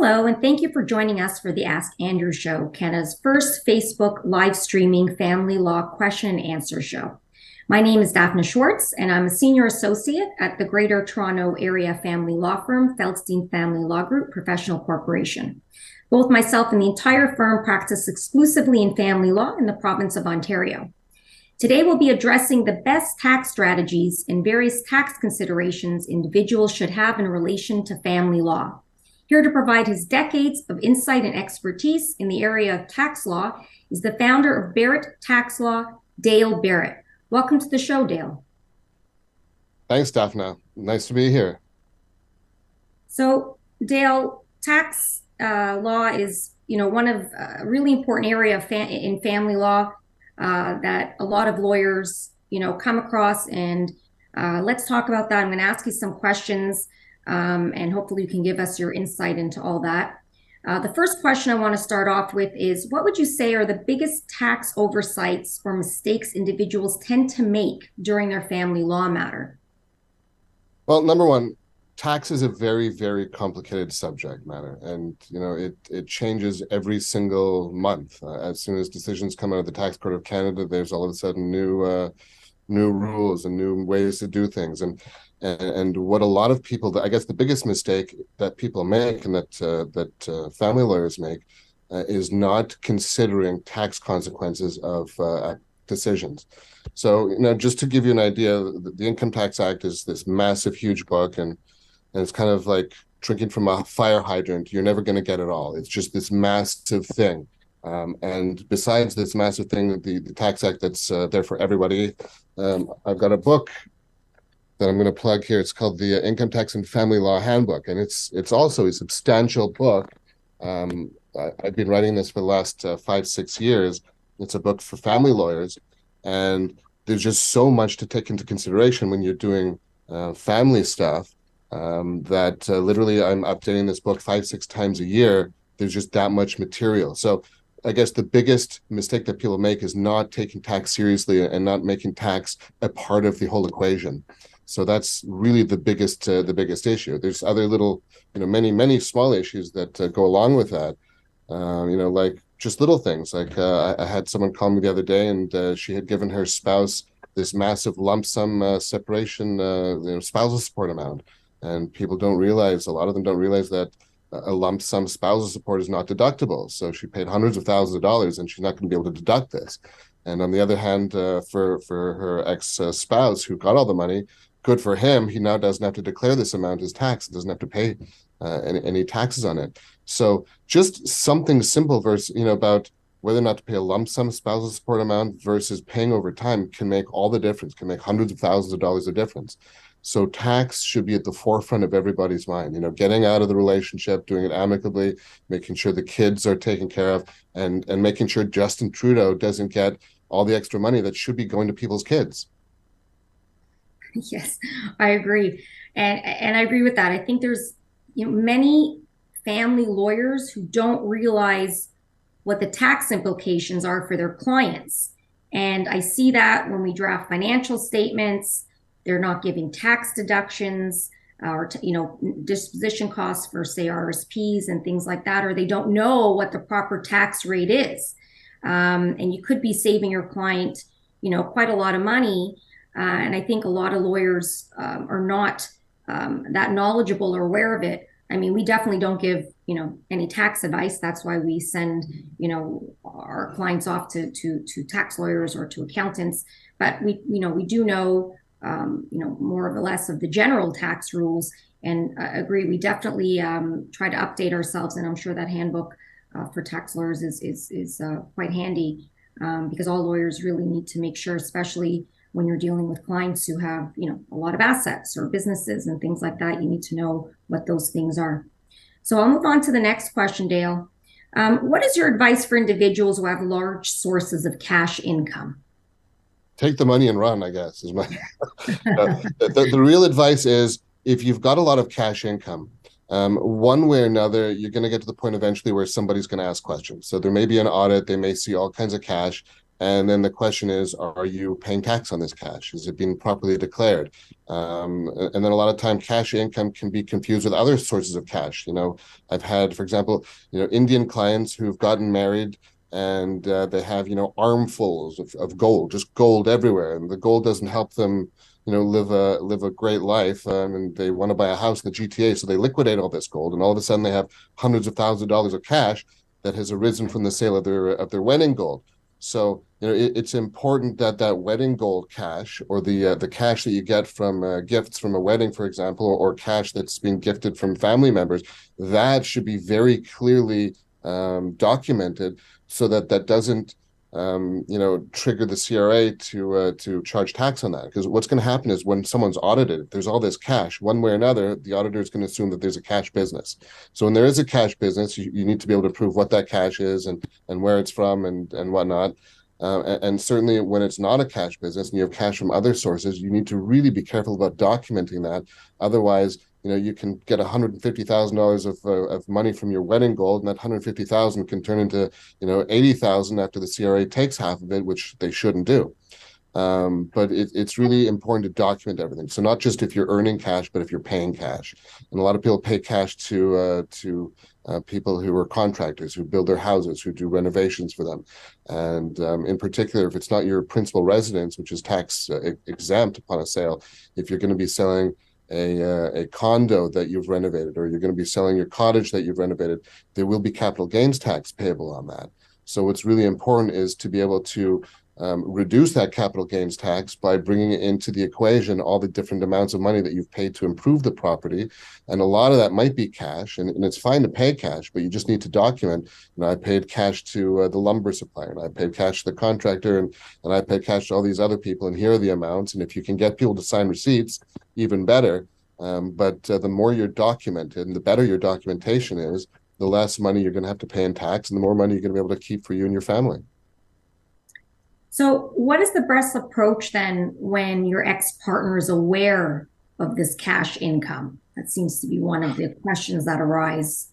Hello, and thank you for joining us for the Ask Andrew Show, Canada's first Facebook live streaming family law question and answer show. My name is Daphna Schwartz, and I'm a senior associate at the Greater Toronto Area family law firm, Feldstein Family Law Group Professional Corporation. Both myself and the entire firm practice exclusively in family law in the province of Ontario. Today, we'll be addressing the best tax strategies and various tax considerations individuals should have in relation to family law. Here to provide his decades of insight and expertise in the area of tax law is the founder of Barrett Tax Law, Dale Barrett. Welcome to the show, Dale. Thanks, Daphna. Nice to be here. So, Dale, tax law is, one of a really important area in family law that a lot of lawyers, come across. And let's talk about that. I'm going to ask you some questions. And hopefully you can give us your insight into all that. The first question I want to start off with is, what would you say are the biggest tax oversights or mistakes individuals tend to make during their family law matter? Well, number one, tax is a very, very complicated subject matter. And, it changes every single month. As soon as decisions come out of the Tax Court of Canada, there's all of a sudden new rules and new ways to do things. And what a lot of people, I guess the biggest mistake that people make and that family lawyers make is not considering tax consequences of decisions. So, just to give you an idea, the Income Tax Act is this massive, huge book, and it's kind of like drinking from a fire hydrant. You're never going to get it all. It's just this massive thing. And besides this massive thing, the Tax Act that's there for everybody, I've got a book that I'm going to plug here. It's called the Income Tax and Family Law Handbook, and it's also a substantial book. I've been writing this for the last 5-6 years. It's a book for family lawyers, and there's just so much to take into consideration when you're doing family stuff that literally I'm updating this book 5-6 times a year. There's just that much material. So I guess the biggest mistake that people make is not taking tax seriously and not making tax a part of the whole equation. So that's really the biggest issue. There's other little, many small issues that go along with that. Like just little things. Like I had someone call me the other day, and she had given her spouse this massive lump sum separation, spousal support amount. And people don't realize, a lot of them don't realize that a lump sum spousal support is not deductible. So she paid hundreds of thousands of dollars, and she's not going to be able to deduct this. And on the other hand, for her ex-spouse who got all the money, good for him. He now doesn't have to declare this amount as tax. Doesn't have to pay any taxes on it. So just something simple versus, about whether or not to pay a lump sum spousal support amount versus paying over time can make all the difference, can make hundreds of thousands of dollars of difference. So tax should be at the forefront of everybody's mind, getting out of the relationship, doing it amicably, making sure the kids are taken care of, and making sure Justin Trudeau doesn't get all the extra money that should be going to people's kids. Yes, I agree. And I agree with that. I think there's many family lawyers who don't realize what the tax implications are for their clients. And I see that when we draft financial statements, they're not giving tax deductions or disposition costs for, say, RSPs and things like that, or they don't know what the proper tax rate is. And you could be saving your client, quite a lot of money. And I think a lot of lawyers are not that knowledgeable or aware of it. I mean, we definitely don't give, any tax advice. That's why we send, our clients off to tax lawyers or to accountants. But we do know, more or less of the general tax rules. And agree, we definitely try to update ourselves. And I'm sure that handbook for tax lawyers is quite handy because all lawyers really need to make sure, especially when you're dealing with clients who have, a lot of assets or businesses and things like that, you need to know what those things are. So I'll move on to the next question, Dale. What is your advice for individuals who have large sources of cash income? Take the money and run, I guess, is my the real advice is, if you've got a lot of cash income, one way or another, you're going to get to the point eventually where somebody's going to ask questions. So there may be an audit, they may see all kinds of cash, And then the question is, are you paying tax on this cash? Is it being properly declared? And then a lot of time cash income can be confused with other sources of cash. I've had, for example, Indian clients who've gotten married and they have, armfuls of gold, just gold everywhere. And the gold doesn't help them, live a great life. And they want to buy a house in the GTA. So they liquidate all this gold. And all of a sudden they have hundreds of thousands of dollars of cash that has arisen from the sale of their wedding gold. So, it's important that that wedding gold cash, or the cash that you get from gifts from a wedding, for example, or cash that's been gifted from family members, that should be very clearly documented, so that that doesn't trigger the CRA to charge tax on that. Because what's going to happen is when someone's audited, if there's all this cash, one way or another, the auditor is going to assume that there's a cash business. So when there is a cash business, you need to be able to prove what that cash is and where it's from and whatnot. And certainly when it's not a cash business and you have cash from other sources, you need to really be careful about documenting that. Otherwise, you can get $150,000 of money from your wedding gold, and that 150,000 can turn into, 80,000 after the CRA takes half of it, which they shouldn't do. But it's really important to document everything. So not just if you're earning cash, but if you're paying cash. And a lot of people pay cash to people who are contractors, who build their houses, who do renovations for them. And in particular, if it's not your principal residence, which is tax exempt upon a sale, if you're going to be selling a condo that you've renovated, or you're going to be selling your cottage that you've renovated, there will be capital gains tax payable on that. So what's really important is to be able to reduce that capital gains tax by bringing into the equation all the different amounts of money that you've paid to improve the property. And a lot of that might be cash, and it's fine to pay cash, but you just need to document, I paid cash to the lumber supplier, and I paid cash to the contractor, and I paid cash to all these other people, and here are the amounts. And if you can get people to sign receipts, even better. But the more you're documented and the better your documentation is, the less money you're going to have to pay in tax, and the more money you're going to be able to keep for you and your family. So what is the best approach then when your ex-partner is aware of this cash income? That seems to be one of the questions that arise,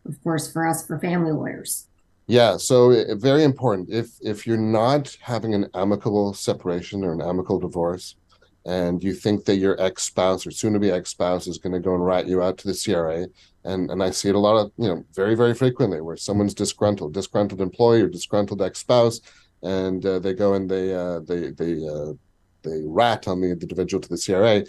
of course, for us, for family lawyers. Yeah, so very important. If you're not having an amicable separation or an amicable divorce, and you think that your ex-spouse or soon-to-be ex-spouse is going to go and rat you out to the CRA, and I see it a lot of, very, very frequently, where someone's disgruntled employee or disgruntled ex-spouse, and they go and they rat on the individual to the CRA.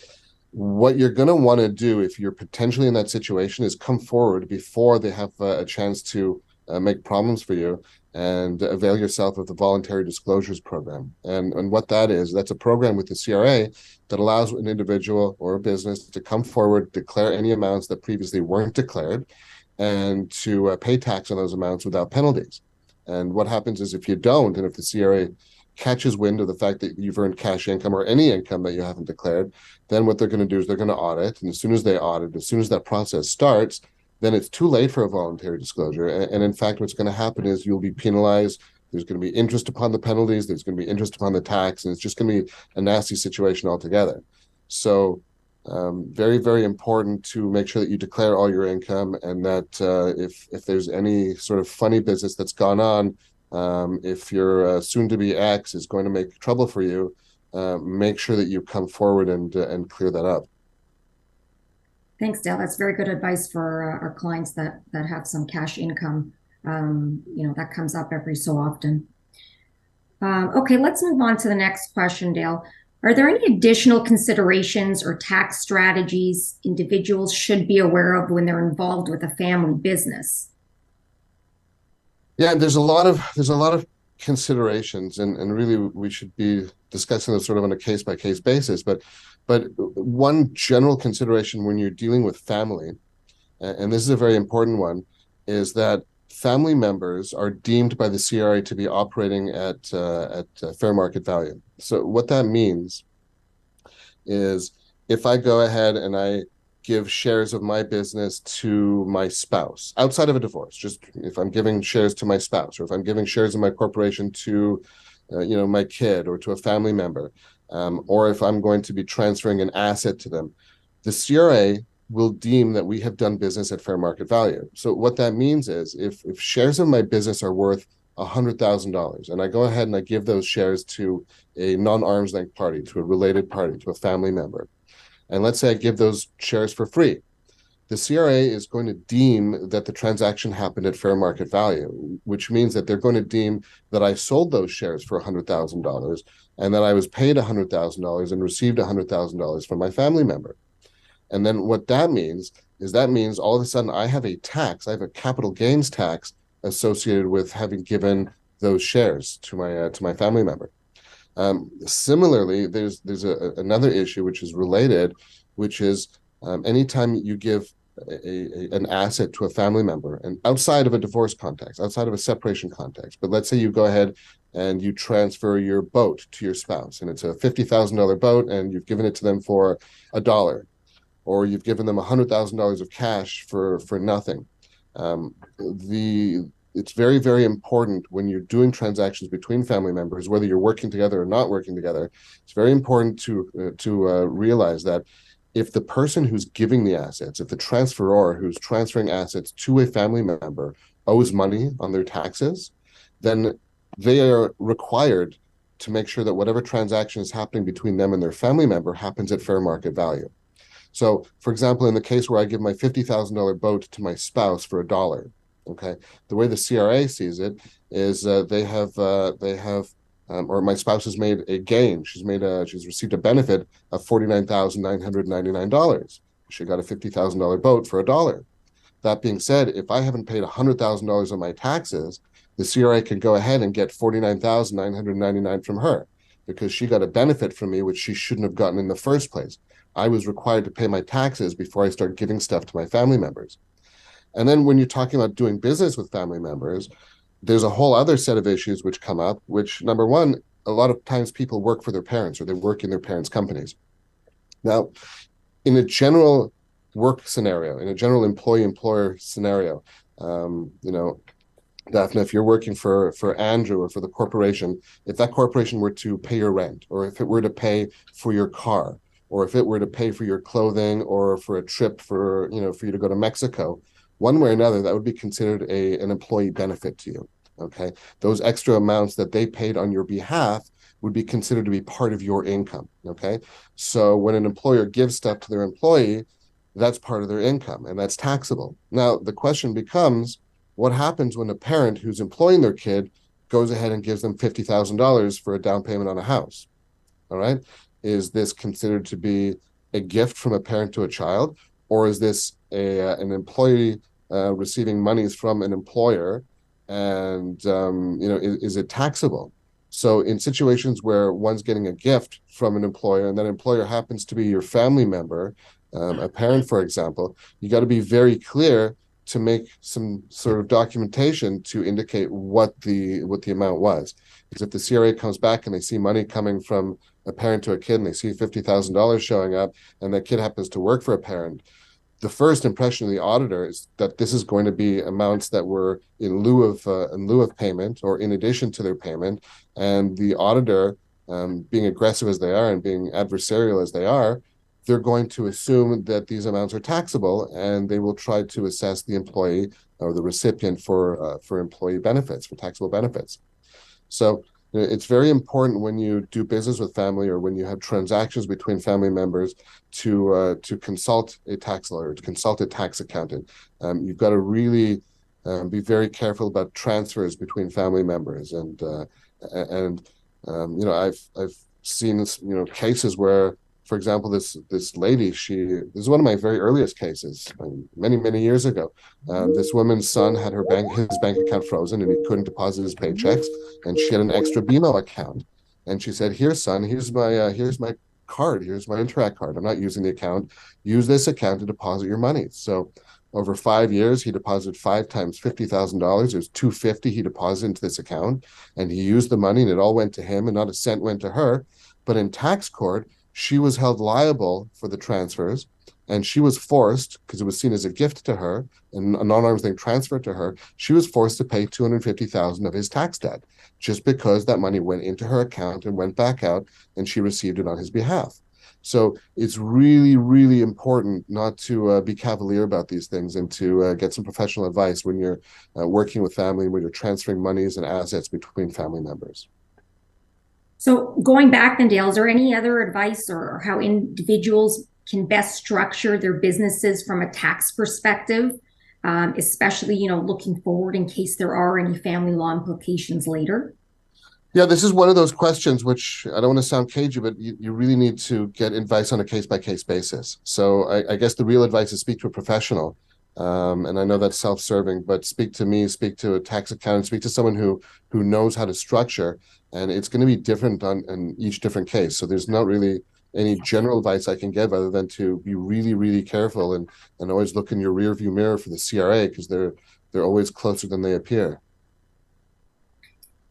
What you're going to want to do if you're potentially in that situation is come forward before they have a chance to make problems for you, and avail yourself of the voluntary disclosures program. And what that is, that's a program with the CRA that allows an individual or a business to come forward, declare any amounts that previously weren't declared, and to pay tax on those amounts without penalties. And what happens is, if you don't, and if the CRA catches wind of the fact that you've earned cash income or any income that you haven't declared, then what they're going to do is they're going to audit. And as soon as they audit, as soon as that process starts, then it's too late for a voluntary disclosure. And in fact, what's going to happen is you'll be penalized. There's going to be interest upon the penalties. There's going to be interest upon the tax. And it's just going to be a nasty situation altogether. So very, very important to make sure that you declare all your income, and that if there's any sort of funny business that's gone on, if your soon-to-be ex is going to make trouble for you, make sure that you come forward and clear that up. Thanks, Dale. That's very good advice for our clients that have some cash income. That comes up every so often. Okay, let's move on to the next question, Dale. Are there any additional considerations or tax strategies individuals should be aware of when they're involved with a family business? Yeah, there's a lot of considerations, and really we should be discussing this sort of on a case-by-case basis. But one general consideration when you're dealing with family, and this is a very important one, is that family members are deemed by the CRA to be operating at fair market value. So what that means is, if I go ahead and I give shares of my business to my spouse outside of a divorce, just if I'm giving shares to my spouse, or if I'm giving shares of my corporation to my kid or to a family member, or if I'm going to be transferring an asset to them, the CRA will deem that we have done business at fair market value. So what that means is, if shares of my business are worth $100,000, and I go ahead and I give those shares to a non-arm's length party, to a related party, to a family member, and let's say I give those shares for free, the CRA is going to deem that the transaction happened at fair market value, which means that they're going to deem that I sold those shares for $100,000 and that I was paid $100,000 and received $100,000 from my family member. And then what that means is that means all of a sudden I have a capital gains tax associated with having given those shares to my family member. Similarly, there's another issue which is related, which is anytime you give an asset to a family member, and outside of a divorce context, outside of a separation context, but let's say you go ahead and you transfer your boat to your spouse, and it's a $50,000 boat, and you've given it to them for $1, or you've given them $100,000 of cash for nothing. It's very, very important when you're doing transactions between family members, whether you're working together or not working together. It's very important to realize that if the person who's giving the assets, if the transferor who's transferring assets to a family member owes money on their taxes, then they are required to make sure that whatever transaction is happening between them and their family member happens at fair market value. So, for example, in the case where I give my $50,000 boat to my spouse for $1, okay, the way the CRA sees it is or my spouse has made a gain. She's received a benefit of $49,999. She got a $50,000 boat for $1. That being said, if I haven't paid $100,000 on my taxes, the CRA can go ahead and get $49,999 from her because she got a benefit from me, which she shouldn't have gotten in the first place. I was required to pay my taxes before I start giving stuff to my family members. And then when you're talking about doing business with family members, there's a whole other set of issues which come up, which, number one, a lot of times people work for their parents or they work in their parents' companies. Now, in a general work scenario, in a general employee-employer scenario, Daphna, if you're working for Andrew or for the corporation, if that corporation were to pay your rent, or if it were to pay for your car, or if it were to pay for your clothing or for a trip for you to go to Mexico, one way or another, that would be considered an employee benefit to you. Okay, those extra amounts that they paid on your behalf would be considered to be part of your income. Okay, so when an employer gives stuff to their employee, that's part of their income and that's taxable. Now, the question becomes, what happens when a parent who's employing their kid goes ahead and gives them $50,000 for a down payment on a house? All right. Is this considered to be a gift from a parent to a child, or is this an employee receiving monies from an employer, and is it taxable? So in situations where one's getting a gift from an employer and that employer happens to be your family member, a parent, for example, you got to be very clear to make some sort of documentation to indicate what the amount was. Because if the CRA comes back and they see money coming from a parent to a kid and they see $50,000 showing up and that kid happens to work for a parent, the first impression of the auditor is that this is going to be amounts that were in lieu of payment or in addition to their payment. And the auditor, being aggressive as they are and being adversarial as they are, they're going to assume that these amounts are taxable, and they will try to assess the employee or the recipient for employee benefits, for taxable benefits. So it's very important when you do business with family or when you have transactions between family members to consult a tax lawyer, to consult a tax accountant. You've got to really be very careful about transfers between family members, and I've seen cases where, for example, this lady, this is one of my very earliest cases, many years ago. This woman's son had his bank account frozen and he couldn't deposit his paychecks, and she had an extra BMO account. And she said, "Here, son, here's my card, here's my Interac card. I'm not using the account. Use this account to deposit your money." So over 5 years, he deposited 5 times $50,000. It was $250 he deposited into this account, and he used the money, and it all went to him, and not a cent went to her. But in tax court, she was held liable for the transfers, and she was forced, because it was seen as a gift to her and a non-arm's length transfer to her, she was forced to pay $250,000 of his tax debt just because that money went into her account and went back out and she received it on his behalf. So it's really, really important not to be cavalier about these things, and to get some professional advice when you're working with family, when you're transferring monies and assets between family members. So going back then, Dale, is there any other advice or how individuals can best structure their businesses from a tax perspective, especially, looking forward in case there are any family law implications later? Yeah, this is one of those questions which I don't want to sound cagey, but you really need to get advice on a case-by-case basis. So I guess the real advice is speak to a professional. And I know that's self-serving, but speak to me, speak to a tax accountant, speak to someone who knows how to structure, and it's going to be different on each different case. So there's not really any general advice I can give other than to be really, really careful, and always look in your rear view mirror for the CRA, because they're always closer than they appear.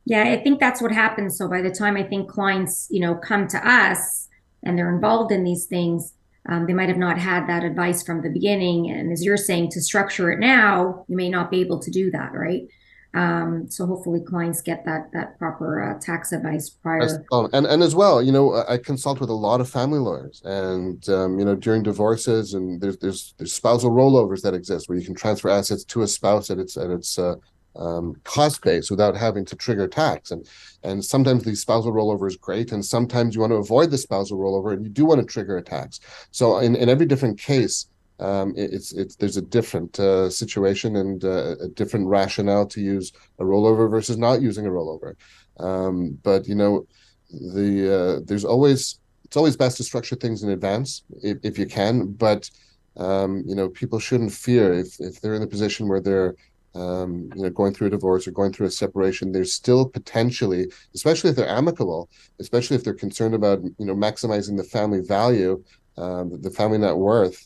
Yeah, I think that's what happens. So by the time I think clients, come to us and they're involved in these things, they might have not had that advice from the beginning. And as you're saying, to structure it now, you may not be able to do that, right? So hopefully clients get that proper tax advice prior. And as well, I consult with a lot of family lawyers, and during divorces, and there's spousal rollovers that exist where you can transfer assets to a spouse at its cost base without having to trigger tax. And sometimes the spousal rollover is great, and sometimes you want to avoid the spousal rollover and you do want to trigger a tax. So in every different case, there's a different situation, and a different rationale to use a rollover versus not using a rollover. But it's always best to structure things in advance if you can. But people shouldn't fear if they're in a position where they're going through a divorce or going through a separation. There's still potentially, especially if they're amicable, especially if they're concerned about maximizing the family value, the family net worth,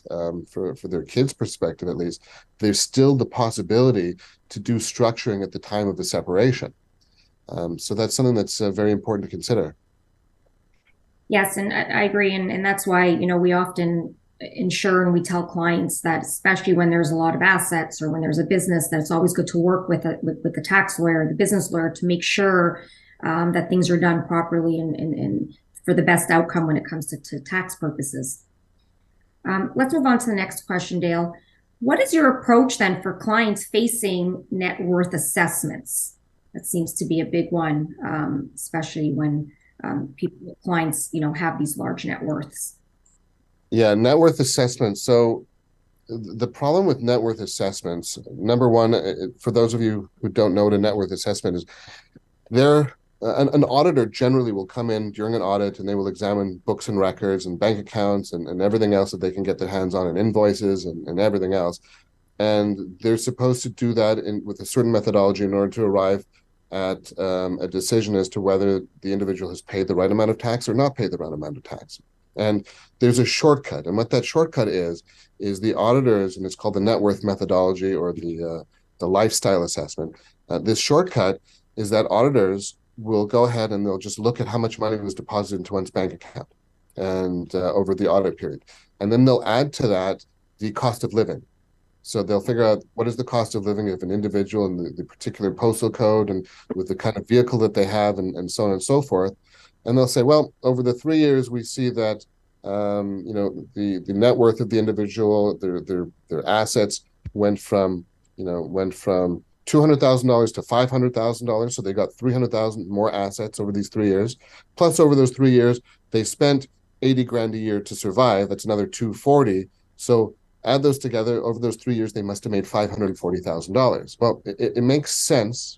for their kids' perspective at least, there's still the possibility to do structuring at the time of the separation. So that's something that's very important to consider. Yes, and I agree. And that's why, we often ensure and we tell clients that, especially when there's a lot of assets or when there's a business, that it's always good to work with the tax lawyer, the business lawyer, to make sure that things are done properly and for the best outcome when it comes to tax purposes. Let's move on to the next question, Dale. What is your approach then for clients facing net worth assessments? That seems to be a big one, especially when clients, have these large net worths. Yeah, net worth assessments. So the problem with net worth assessments, number one, for those of you who don't know what a net worth assessment is, an auditor generally will come in during an audit, and they will examine books and records and bank accounts and everything else that they can get their hands on, and invoices and everything else. And they're supposed to do that with a certain methodology in order to arrive at a decision as to whether the individual has paid the right amount of tax or not paid the right amount of tax. And there's a shortcut, and what that shortcut is the auditors, and it's called the net worth methodology, or the lifestyle assessment. This shortcut is that auditors will go ahead and they'll just look at how much money was deposited into one's bank account and over the audit period, and then they'll add to that the cost of living. So they'll figure out what is the cost of living of an individual in the particular postal code and with the kind of vehicle that they have, and so on and so forth. And they'll say, well, over the 3 years, we see that the net worth of the individual, their assets went from $200,000 to $500,000. So they got $300,000 more assets over these 3 years. Plus, over those 3 years, they spent 80 grand a year to survive. That's another 240. So add those together. Over those 3 years, they must have made $540,000. Well, it makes sense,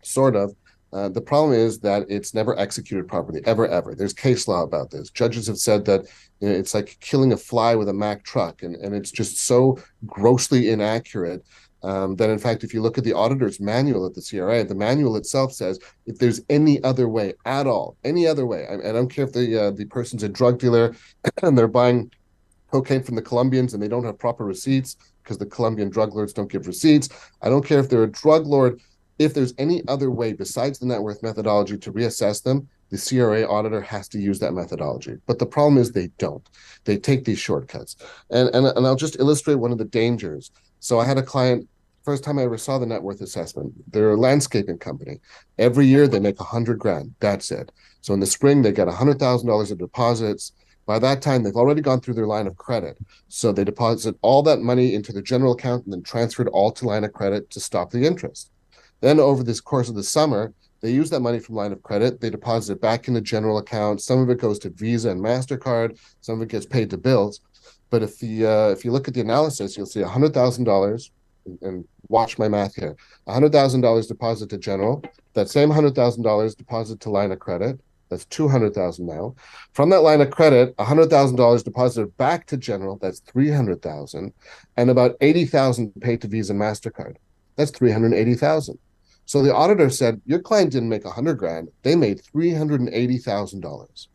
sort of. The problem is that it's never executed properly, ever. There's case law about this. Judges have said that it's like killing a fly with a Mack truck, and it's just so grossly inaccurate that, in fact, if you look at the auditor's manual at the CRA, the manual itself says if there's any other way at all, any other way, I don't care if the person's a drug dealer and they're buying cocaine from the Colombians and they don't have proper receipts because the Colombian drug lords don't give receipts. I don't care if they're a drug lord. If there's any other way besides the net worth methodology to reassess them, the CRA auditor has to use that methodology. But the problem is they don't. They take these shortcuts. And I'll just illustrate one of the dangers. So I had a client, first time I ever saw the net worth assessment. They're a landscaping company. Every year they make 100 grand. That's it. So in the spring, they get $100,000 of deposits. By that time, they've already gone through their line of credit. So they deposit all that money into the general account and then transfer it all to line of credit to stop the interest. Then over this course of the summer, they use that money from line of credit. They deposit it back in the general account. Some of it goes to Visa and MasterCard. Some of it gets paid to bills. But if you look at the analysis, you'll see $100,000, and watch my math here. $100,000 deposit to general. That same $100,000 deposit to line of credit. That's $200,000 now. From that line of credit, $100,000 deposited back to general. That's $300,000, and about $80,000 paid to Visa and MasterCard. That's $380,000. So the auditor said, your client didn't make $100,000; they made $380,000.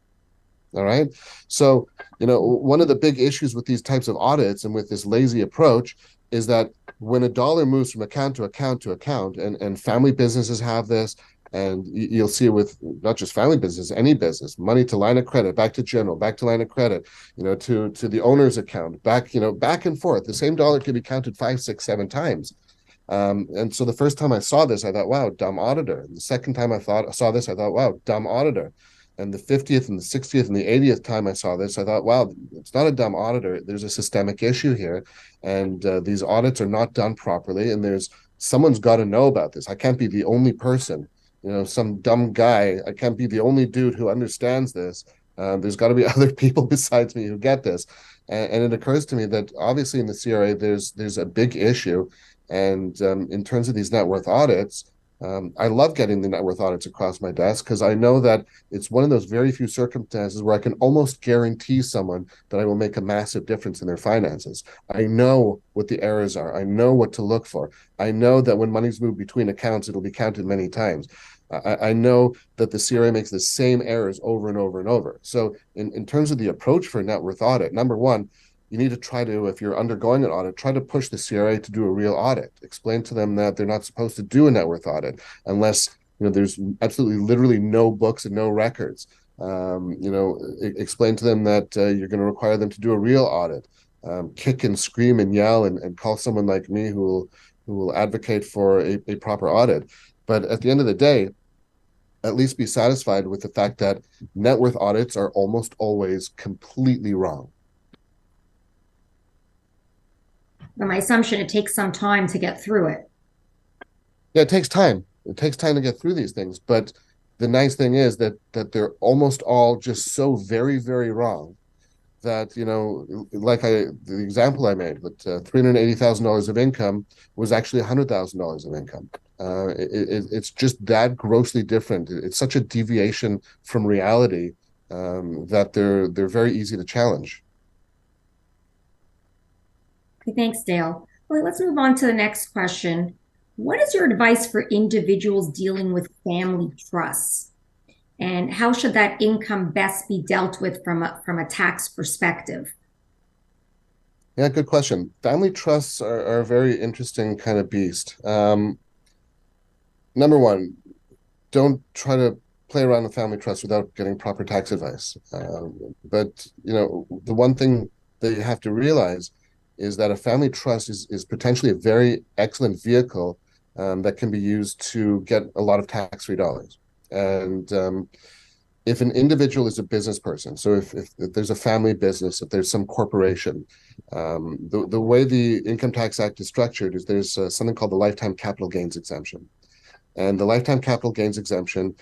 All right. So, one of the big issues with these types of audits and with this lazy approach is that when a dollar moves from account to account to account, and family businesses have this, and you'll see it with not just family business, any business, money to line of credit, back to general, back to line of credit, to the owner's account, back, back and forth. The same dollar could be counted 5, 6, 7 times. And so the first time I saw this, I thought, wow, dumb auditor. And the second time I saw this, I thought, wow, dumb auditor. And the 50th and the 60th and the 80th time I saw this, I thought, wow, it's not a dumb auditor. There's a systemic issue here. And these audits are not done properly. And someone's got to know about this. I can't be the only person, some dumb guy. I can't be the only dude who understands this. There's got to be other people besides me who get this. And it occurs to me that obviously in the CRA, there's a big issue. And in terms of these net worth audits, I love getting the net worth audits across my desk because I know that it's one of those very few circumstances where I can almost guarantee someone that I will make a massive difference in their finances. I know what the errors are. I know what to look for. I know that when money's moved between accounts, it'll be counted many times. I know that the CRA makes the same errors over and over and over. So in terms of the approach for a net worth audit, number one, you need to try to, if you're undergoing an audit, try to push the CRA to do a real audit. Explain to them that they're not supposed to do a net worth audit unless there's absolutely literally no books and no records. Explain to them that you're going to require them to do a real audit. Kick and scream and yell and call someone like me who will advocate for a proper audit. But at the end of the day, at least be satisfied with the fact that net worth audits are almost always completely wrong. My assumption, it takes some time to get through it. Yeah, it takes time. It takes time to get through these things. But the nice thing is that they're almost all just so very, very wrong that, like the example I made, that $380,000 of income was actually $100,000 of income. It's just that grossly different. It's such a deviation from reality that they're very easy to challenge. Okay, thanks, Dale. Well, let's move on to the next question. What is your advice for individuals dealing with family trusts? And how should that income best be dealt with from a tax perspective? Yeah, good question. Family trusts are a very interesting kind of beast. Number one, don't try to play around with family trusts without getting proper tax advice. But the one thing that you have to realize is that a family trust is potentially a very excellent vehicle that can be used to get a lot of tax-free dollars. And if an individual is a business person, so if there's a family business, if there's some corporation, the way the Income Tax Act is structured is there's something called the lifetime capital gains exemption. And the lifetime capital gains exemption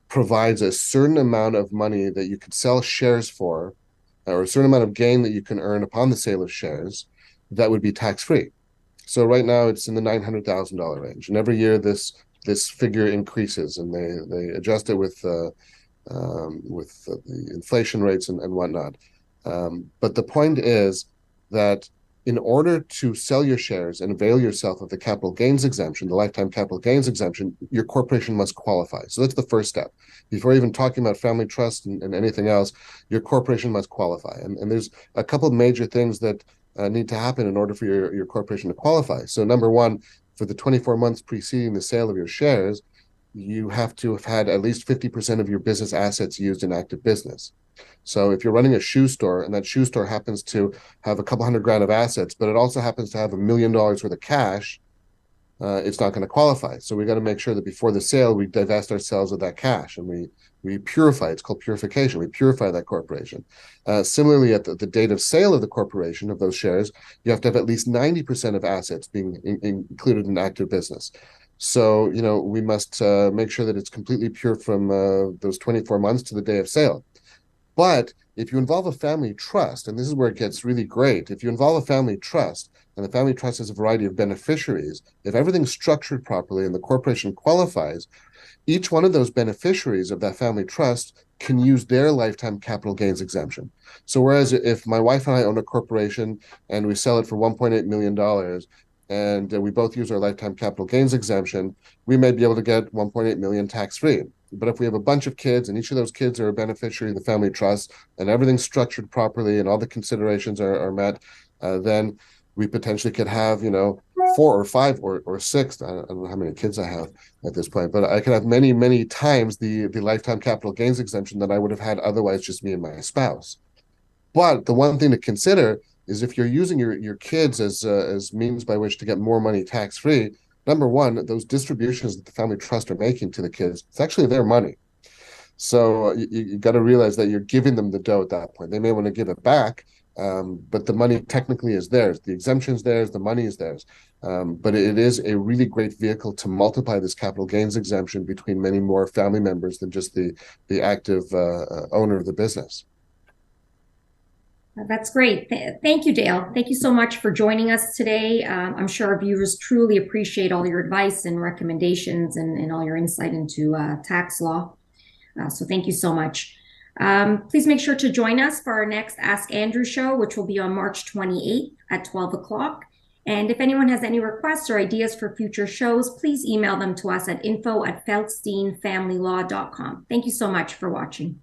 provides a certain amount of money that you could sell shares for, or a certain amount of gain that you can earn upon the sale of shares that would be tax-free. So right now it's in the $900,000 range. And every year this figure increases, and they adjust it with the inflation rates and whatnot. But the point is that in order to sell your shares and avail yourself of the capital gains exemption, the lifetime capital gains exemption, your corporation must qualify. So that's the first step. Before even talking about family trust and anything else, your corporation must qualify. And there's a couple of major things that need to happen in order for your corporation to qualify. So number one, for the 24 months preceding the sale of your shares, you have to have had at least 50% of your business assets used in active business. So if you're running a shoe store and that shoe store happens to have a couple $100,000 of assets, but it also happens to have $1 million worth of cash, it's not going to qualify. So we got to make sure that before the sale, we divest ourselves of that cash and we purify. It's called purification. We purify that corporation. Similarly, at the date of sale of the corporation of those shares, you have to have at least 90% of assets being included in active business. So, we must make sure that it's completely pure from those 24 months to the day of sale. But if you involve a family trust, and this is where it gets really great, if you involve a family trust, and the family trust has a variety of beneficiaries, if everything's structured properly and the corporation qualifies, each one of those beneficiaries of that family trust can use their lifetime capital gains exemption. So whereas if my wife and I own a corporation and we sell it for $1.8 million and we both use our lifetime capital gains exemption, we may be able to get 1.8 million tax-free. But if we have a bunch of kids and each of those kids are a beneficiary of the family trust and everything's structured properly and all the considerations are met, then we potentially could have, 4 or 5 or 6. I don't know how many kids I have at this point, but I could have many, many times the lifetime capital gains exemption that I would have had otherwise just me and my spouse. But the one thing to consider is if you're using your kids as means by which to get more money tax free, number one, those distributions that the family trust are making to the kids, it's actually their money. So you got to realize that you're giving them the dough at that point. They may want to give it back, but the money technically is theirs. The exemption's theirs, the money is theirs. But it is a really great vehicle to multiply this capital gains exemption between many more family members than just the active owner of the business. That's great. Thank you, Dale. Thank you so much for joining us today. I'm sure our viewers truly appreciate all your advice and recommendations and all your insight into tax law. So thank you so much. Please make sure to join us for our next Ask Andrew show, which will be on March 28th at 12 o'clock. And if anyone has any requests or ideas for future shows, please email them to us at info@feldsteinfamilylaw.com. Thank you so much for watching.